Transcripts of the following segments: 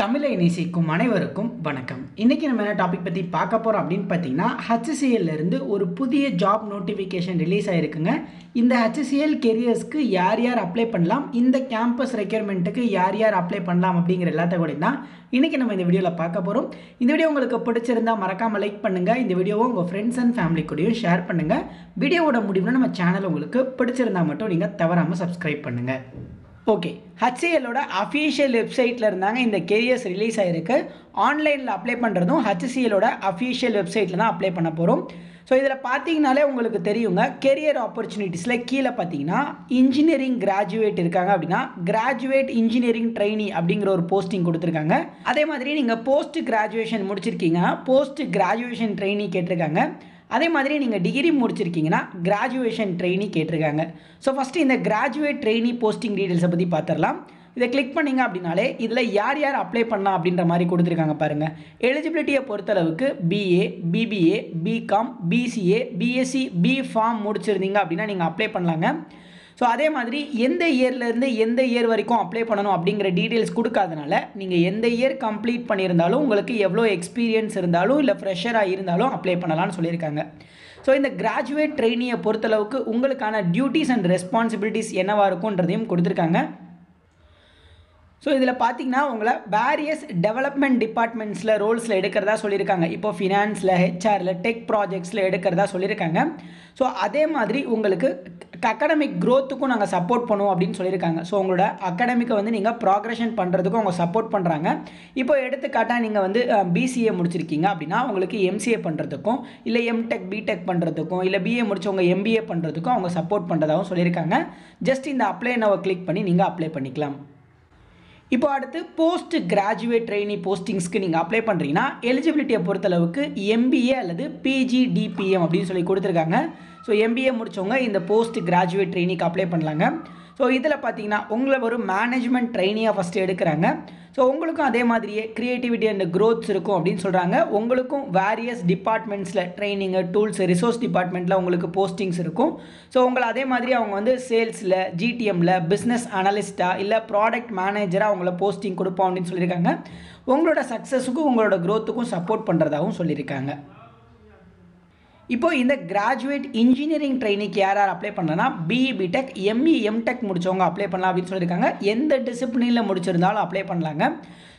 தமிழை நேசிக்கும் அனைவருக்கும் வணக்கம். இன்னைக்கு நம்ம என்ன டாபிக் பற்றி பார்க்க போகிறோம் அப்படின்னு பார்த்தீங்கன்னா, HCL இருந்து ஒரு புதிய ஜாப் நோட்டிஃபிகேஷன் ரிலீஸ் ஆகிருக்குங்க. இந்த HCL கெரியர்ஸ்க்கு யார் யார் அப்ளை பண்ணலாம், இந்த கேம்பஸ் ரெக்யர்மெண்ட்டுக்கு யார் யார் அப்ளை பண்ணலாம் அப்படிங்கிற எல்லாத்த கூட தான் இன்றைக்கி நம்ம இந்த வீடியோவில் பார்க்க போகிறோம். இந்த வீடியோ உங்களுக்கு பிடிச்சிருந்தால் மறக்காமல் லைக் பண்ணுங்கள். இந்த வீடியோவை உங்கள் ஃப்ரெண்ட்ஸ் அண்ட் ஃபேமிலி கூடயும் ஷேர் பண்ணுங்கள். வீடியோவோட முடிவுனா நம்ம சேனல் உங்களுக்கு பிடிச்சிருந்தால் மட்டும் நீங்கள் தவறாமல் சப்ஸ்கிரைப் பண்ணுங்கள். ஓகே, HCLோட அஃபீஷியல் வெப்சைட்டில் இருந்தாங்க இந்த கெரியர்ஸ் ரிலீஸ் ஆகிருக்கு. ஆன்லைனில் அப்ளை பண்ணுறதும் HCLோட அஃபீஷியல் வெப்சைட்டில் தான் அப்ளை பண்ண போகிறோம். ஸோ இதில் பார்த்தீங்கனாலே உங்களுக்கு தெரியுங்க, கெரியர் ஆப்பர்ச்சுனிட்டிஸில் கீழே பார்த்தீங்கன்னா இன்ஜினியரிங் கிராஜுவேட் இருக்காங்க அப்படின்னா கிராஜுவேட் இன்ஜினியரிங் ட்ரெயினி அப்படிங்கிற ஒரு போஸ்டிங் கொடுத்துருக்காங்க. அதே மாதிரி நீங்கள் போஸ்ட் கிராஜுவேஷன் முடிச்சிருக்கீங்கன்னா போஸ்ட் கிராஜுவேஷன் ட்ரெயினி கேட்டிருக்காங்க. அதே மாதிரி நீங்கள் டிகிரி முடிச்சிருக்கீங்கன்னா கிராஜுவேஷன் ட்ரெயினி கேட்டிருக்காங்க. ஸோ ஃபஸ்ட்டு இந்த கிராஜுவேட் ட்ரெயினி போஸ்டிங் டீட்டெயில்ஸை பற்றி பார்த்துடலாம். இதை கிளிக் பண்ணிங்க அப்படின்னாலே இதில் யார் யார் அப்ளை பண்ணலாம் அப்படின்ற மாதிரி கொடுத்துருக்காங்க பாருங்கள். எலிஜிபிலிட்டியை பொறுத்தளவுக்கு BA, BBA, BCom, BCA, BSc, B.Pharm முடிச்சிருந்தீங்க அப்படின்னா நீங்கள் அப்ளை பண்ணலாங்க. ஸோ அதே மாதிரி எந்த இயர்லேருந்து எந்த இயர் வரைக்கும் அப்ளை பண்ணணும் அப்படிங்கிற டீட்டெயில்ஸ் கொடுக்காதனால நீங்கள் எந்த இயர் கம்ப்ளீட் பண்ணியிருந்தாலும் உங்களுக்கு எவ்வளோ எக்ஸ்பீரியன்ஸ் இருந்தாலும் இல்லை ஃப்ரெஷராக இருந்தாலும் அப்ளை பண்ணலாம்னு சொல்லியிருக்காங்க. ஸோ இந்த கிராஜுவேட் ட்ரெயினியை பொறுத்தளவுக்கு உங்களுக்கான டியூட்டிஸ் அண்ட் ரெஸ்பான்சிபிலிட்டிஸ் என்னவாக இருக்குன்றதையும் கொடுத்துருக்காங்க. ஸோ இதில் பார்த்தீங்கன்னா உங்களை வேரியஸ் டெவலப்மெண்ட் டிபார்ட்மெண்ட்ஸில் ரோல்ஸில் எடுக்கிறதா சொல்லியிருக்காங்க. இப்போ ஃபினான்ஸில், HRல, டெக் ப்ராஜெக்ட்ஸில் எடுக்கிறதா சொல்லியிருக்காங்க. ஸோ அதே மாதிரி உங்களுக்கு அகாடமிக் க்ரோத்துக்கும் நாங்கள் சப்போர்ட் பண்ணுவோம் அப்படின்னு சொல்லியிருக்காங்க. ஸோ உங்களோட அகாடமிக்கை வந்து நீங்கள் ப்ராக்ரெஷன் பண்ணுறதுக்கும் அவங்க சப்போர்ட் பண்ணுறாங்க. இப்போ எடுத்துக்காட்டாக நீங்கள் வந்து BCA முடிச்சிருக்கீங்க அப்படின்னா உங்களுக்கு MCA பண்ணுறதுக்கும் இல்லை MTech, BTech பண்ணுறதுக்கும் இல்லை BA முடிச்சவங்க MBA பண்ணுறதுக்கும் அவங்க சப்போர்ட் பண்ணுறதாகவும் சொல்லியிருக்காங்க. ஜஸ்ட் இந்த அப்ளை நவ கிளிக் பண்ணி நீங்கள் அப்ளை பண்ணிக்கலாம். இப்போ அடுத்து போஸ்ட் கிராஜுவேட் ட்ரெயினி போஸ்டிங்ஸ்க்கு நீங்கள் அப்ளை பண்ணுறீங்கன்னா எலிஜிபிலிட்டியை பொறுத்தளவுக்கு MBA அல்லது PGDPM அப்படின்னு சொல்லி கொடுத்துருக்காங்க. ஸோ MBA முடித்தவங்க இந்த போஸ்ட் கிராஜுவேட் ட்ரெயினிக்கு அப்ளை பண்ணலாங்க. ஸோ இதில் பார்த்தீங்கன்னா உங்களை ஒரு மேனேஜ்மெண்ட் ட்ரெயினியாக ஃபஸ்ட்டு எடுக்கிறாங்க. ஸோ உங்களுக்கும் அதே மாதிரியே க்ரியேட்டிவிட்டி அண்ட் க்ரோத்ஸ் இருக்கும் அப்படின்னு சொல்கிறாங்க. உங்களுக்கும் வேரியஸ் டிபார்ட்மெண்ட்ஸில் ட்ரைனிங்கு, டூல்ஸ், ரிசோர்ஸ் டிபார்ட்மெண்ட்டில் உங்களுக்கு போஸ்டிங்ஸ் இருக்கும். ஸோ உங்களை அதே மாதிரி அவங்க வந்து சேல்ஸில், GTMல, பிஸ்னஸ் அனலிஸ்ட்டாக இல்லை ப்ராடக்ட் மேனேஜராக அவங்கள போஸ்டிங் கொடுப்போம் அப்படின்னு சொல்லியிருக்காங்க. உங்களோட சக்ஸஸுக்கும் உங்களோட க்ரோத்துக்கும் சப்போர்ட் பண்ணுறதாகவும் சொல்லியிருக்காங்க. இப்போ இந்த கிராஜுவேட் இன்ஜினியரிங் ட்ரெயினிக்கு யார் யார் அப்ளை பண்ணலன்னா BE, BTech, ME, MTech முடித்தவங்க அப்ளை பண்ணலாம் அப்படின்னு சொல்லியிருக்காங்க. எந்த டிசிப்ளினில் முடிச்சிருந்தாலும் அப்ளை பண்ணலாங்க.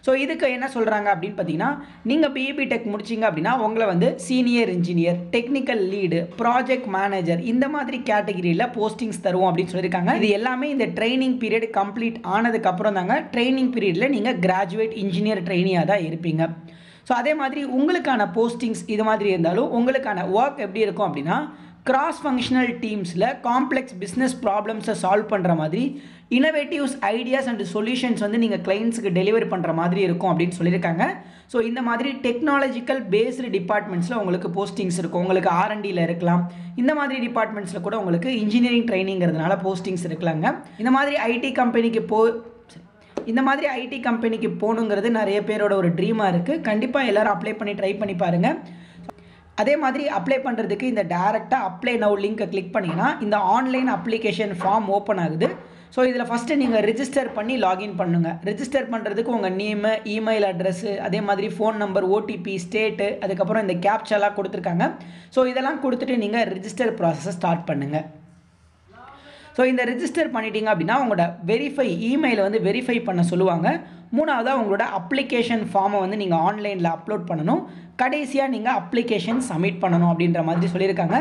ஸோ இதுக்கு என்ன சொல்கிறாங்க அப்படின்னு பார்த்தீங்கன்னா, நீங்கள் BE, BTech முடிச்சிங்க அப்படின்னா உங்களை வந்து senior engineer, technical lead, project manager இந்த மாதிரி கேட்டகிரியில் போஸ்டிங்ஸ் தருவோம் அப்படின்னு சொல்லியிருக்காங்க. இது எல்லாமே இந்த ட்ரைனிங் பீரியட் கம்ப்ளீட் ஆனதுக்கப்புறம் தாங்க. ட்ரைனிங் பீரியடில் நீங்கள் கிராஜுவேட் இன்ஜினியர் ட்ரெயினியாக தான் இருப்பீங்க. ஸோ அதே மாதிரி உங்களுக்கான போஸ்டிங்ஸ் இது மாதிரி இருந்தாலும் உங்களுக்கான ஒர்க் எப்படி இருக்கும் அப்படின்னா, கிராஸ் ஃபங்க்ஷனல் டீம்ஸில் காம்ப்ளெக்ஸ் பிஸ்னஸ் ப்ராப்ளம்ஸை சால்வ் பண்ணுற மாதிரி இனோவேட்டிவ்ஸ், ஐடியாஸ் அண்ட் சொல்யூஷன்ஸ் வந்து நீங்கள் கிளைண்ட்ஸுக்கு டெலிவரி பண்ணுற மாதிரி இருக்கும் அப்படின்னு சொல்லியிருக்காங்க. ஸோ இந்த மாதிரி டெக்னாலஜிக்கல் பேஸ்டு டிபார்ட்மெண்ட்ஸில் உங்களுக்கு போஸ்டிங்ஸ் இருக்கும். உங்களுக்கு R&Dயில் இருக்கலாம். இந்த மாதிரி டிபார்ட்மெண்ட்ஸில் கூட உங்களுக்கு இன்ஜினியரிங் ட்ரைனிங்கிறதுனால போஸ்டிங்ஸ் இருக்கலாங்க. இந்த மாதிரி ஐடி கம்பெனிக்கு போகணுங்கிறது நிறைய பேரோட ஒரு ட்ரீமாக இருக்குது. கண்டிப்பாக எல்லோரும் அப்ளை பண்ணி ட்ரை பண்ணி பாருங்கள். அதே மாதிரி அப்ளை பண்ணுறதுக்கு இந்த டேரெக்டாக அப்ளை நவ் லிங்க்கை கிளிக் பண்ணிங்கன்னா இந்த ஆன்லைன் அப்ளிகேஷன் ஃபார்ம் ஓப்பன் ஆகுது. ஸோ இதில் ஃபஸ்ட்டு நீங்கள் ரிஜிஸ்டர் பண்ணி லாகின் பண்ணுங்கள். ரிஜிஸ்டர் பண்ணுறதுக்கு உங்கள் நேமு, இமெயில் அட்ரஸ்ஸு, அதே மாதிரி ஃபோன் நம்பர், OTP, ஸ்டேட்டு, அதுக்கப்புறம் இந்த கேப்சாலாம் கொடுத்துருக்காங்க. ஸோ இதெல்லாம் கொடுத்துட்டு நீங்கள் ரிஜிஸ்டர் ப்ராசஸை ஸ்டார்ட் பண்ணுங்கள். ஸோ இந்த ரிஜிஸ்டர் பண்ணிட்டீங்க அப்படின்னா உங்களோட இமெயிலை வந்து வெரிஃபை பண்ண சொல்லுவாங்க. மூணாவதாக உங்களோட அப்ளிகேஷன் ஃபார்மை வந்து நீங்கள் ஆன்லைனில் அப்லோட் பண்ணணும். கடைசியாக நீங்கள் அப்ளிகேஷன் சப்மிட் பண்ணணும் அப்படின்ற மாதிரி சொல்லியிருக்காங்க.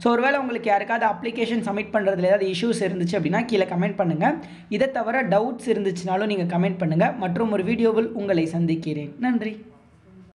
ஸோ ஒருவேளை உங்களுக்கு யாருக்காவது அப்ளிகேஷன் சப்மிட் பண்ணுறதுல ஏதாவது இஷ்யூஸ் இருந்துச்சு அப்படின்னா கீழே கமெண்ட் பண்ணுங்கள். இதை தவிர டவுட்ஸ் இருந்துச்சுனாலும் நீங்கள் கமெண்ட் பண்ணுங்கள். மற்றும் ஒரு வீடியோவில் உங்களை சந்திக்கிறேன். நன்றி.